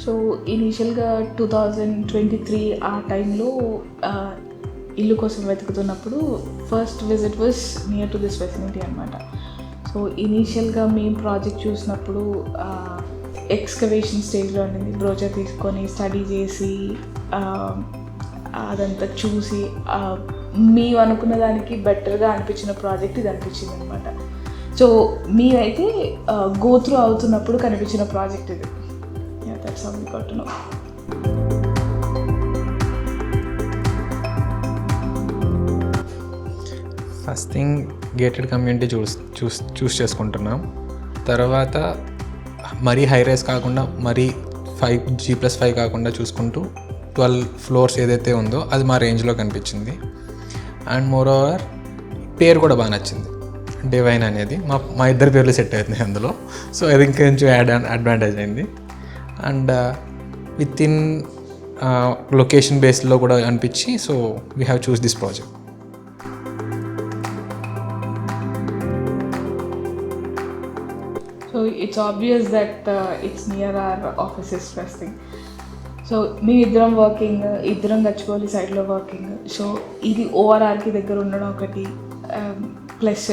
So ఇనీషియల్గా 2023 ఆ టైంలో ఇల్లు కోసం వెతుకుతున్నప్పుడు first visit was near to this vicinity అనమాట. సో ఇనీషియల్గా మేము ప్రాజెక్ట్ చూసినప్పుడు ఎక్స్కవేషన్ స్టేజ్లో ఉండింది. బ్రోచర్ తీసుకొని స్టడీ చేసి అదంతా చూసి మేము అనుకున్న దానికి బెటర్గా అనిపించిన ప్రాజెక్ట్ ఇది అనిపించింది అనమాట. సో మేమైతే గో త్రూ అవుతున్నప్పుడు కనిపించిన ప్రాజెక్ట్ ఇది. That's how we got to know. First thing gated community choose చేసుకుంటున్నాం. తర్వాత మరీ హై రైజ్ కాకుండా మరీ 5G+5 కాకుండా చూసుకుంటూ 12 ఫ్లోర్స్ ఏదైతే ఉందో అది మా రేంజ్లో కనిపించింది. అండ్ మోర్ ఓవర్ పేరు కూడా బాగా నచ్చింది, డివైన్ అనేది. మా ఇద్దరు పేర్లు సెట్ అవుతుంది అందులో. సో అది ఇంకొంచెం అడ్వాంటేజ్ అయింది. అండ్ విత్ ఇన్ లొకేషన్ బేస్లో కూడా అనిపించి so we have choose this project. So it's obvious that it's near our offices first thing. So మేము ఇద్దరం వర్కింగ్, ఇద్దరం గచ్చిపోలి సైడ్లో వర్కింగ్. సో ఇది ఓఆర్ఆర్కి దగ్గర ఉండడం ఒకటి, ప్లస్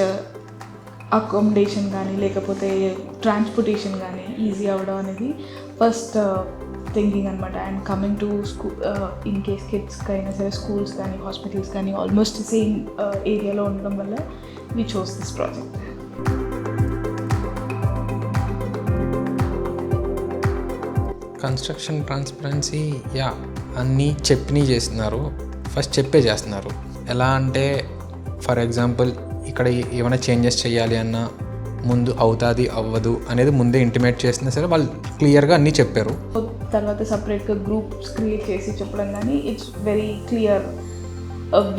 అకామిడేషన్ కానీ లేకపోతే ట్రాన్స్పోర్టేషన్ కానీ ఈజీ అవ్వడం అనేది ఫస్ట్ థింకింగ్ అనమాట. And coming to school, in case కిడ్స్కి అయినా సరే స్కూల్స్ కానీ హాస్పిటల్స్ కానీ ఆల్మోస్ట్ సేమ్ ఏరియాలో ఉండడం వల్ల we chose this project. Construction transparency అన్నీ చెప్పినవి చేస్తున్నారు. ఫస్ట్ చెప్పే చేస్తున్నారు. ఎలా అంటే ఫర్ ఎగ్జాంపుల్ ఇక్కడ ఏమైనా చేంజెస్ చేయాలి అన్న ముందు అవుతుంది అవ్వదు అనేది ముందే ఇంటిమేట్ చేసినా సరే వాళ్ళు క్లియర్గా అన్నీ చెప్పారు. తర్వాత సపరేట్గా గ్రూప్స్ క్రియేట్ చేసి చెప్పడం కానీ ఇట్స్ వెరీ క్లియర్.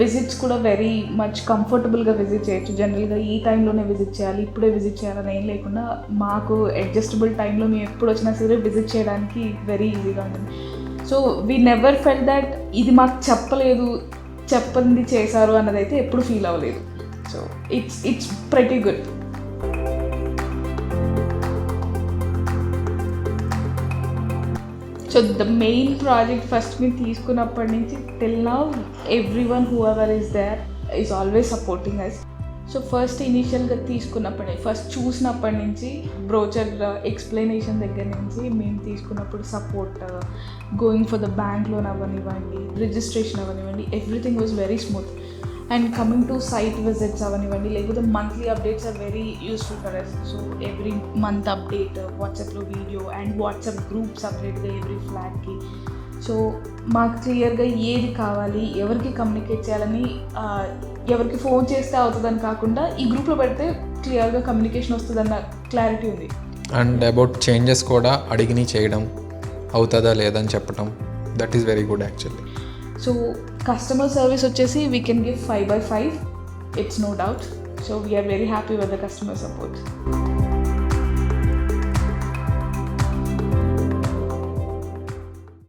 విజిట్స్ కూడా వెరీ మచ్ కంఫర్టబుల్గా విజిట్ చేయొచ్చు. జనరల్గా ఈ టైంలోనే విజిట్ చేయాలి, ఇప్పుడే విజిట్ చేయాలని ఏం లేకుండా మాకు అడ్జస్టబుల్ టైంలో మేము ఎప్పుడు వచ్చినా సరే విజిట్ చేయడానికి వెరీ ఈజీగా ఉంటుంది. So we never felt that ఇది మాకు చెప్పలేదు, చెప్పింది చేశారు అన్నదైతే ఎప్పుడు ఫీల్ అవ్వలేదు. So it's pretty good. So the main project first మీరు తీసుకున్నప్పటి నుంచి till now everyone whoever is there is always supporting us. So first ఇనీషియల్గా ఫస్ట్ చూసినప్పటి నుంచి బ్రోచర్ ఎక్స్ప్లెనేషన్ దగ్గర నుంచి మేము తీసుకున్నప్పుడు support, going for the bank loan అవనివ్వండి, రిజిస్ట్రేషన్ అవనివ్వండి, everything was very smooth. And coming to site visits అవనివ్వండి లేకపోతే monthly updates are very useful for us. So every month update, వాట్సాప్లో వీడియో అండ్ వాట్సాప్ గ్రూప్ సపరేట్గా every ఫ్లాట్కి. సో మాకు క్లియర్గా ఏది కావాలి, ఎవరికి కమ్యూనికేట్ చేయాలని, ఎవరికి ఫోన్ చేస్తే అవుతుందని కాకుండా ఈ గ్రూప్లో పెడితే క్లియర్గా కమ్యూనికేషన్ వస్తుందన్న క్లారిటీ ఉంది. అండ్ అబౌట్ చేంజెస్ కూడా అడిగిని చేయడం, అవుతుందా లేదని చెప్పడం, that is very good actually. So customer service వచ్చేసి we can give 5/5, it's no doubt. So we're very happy with the customer support.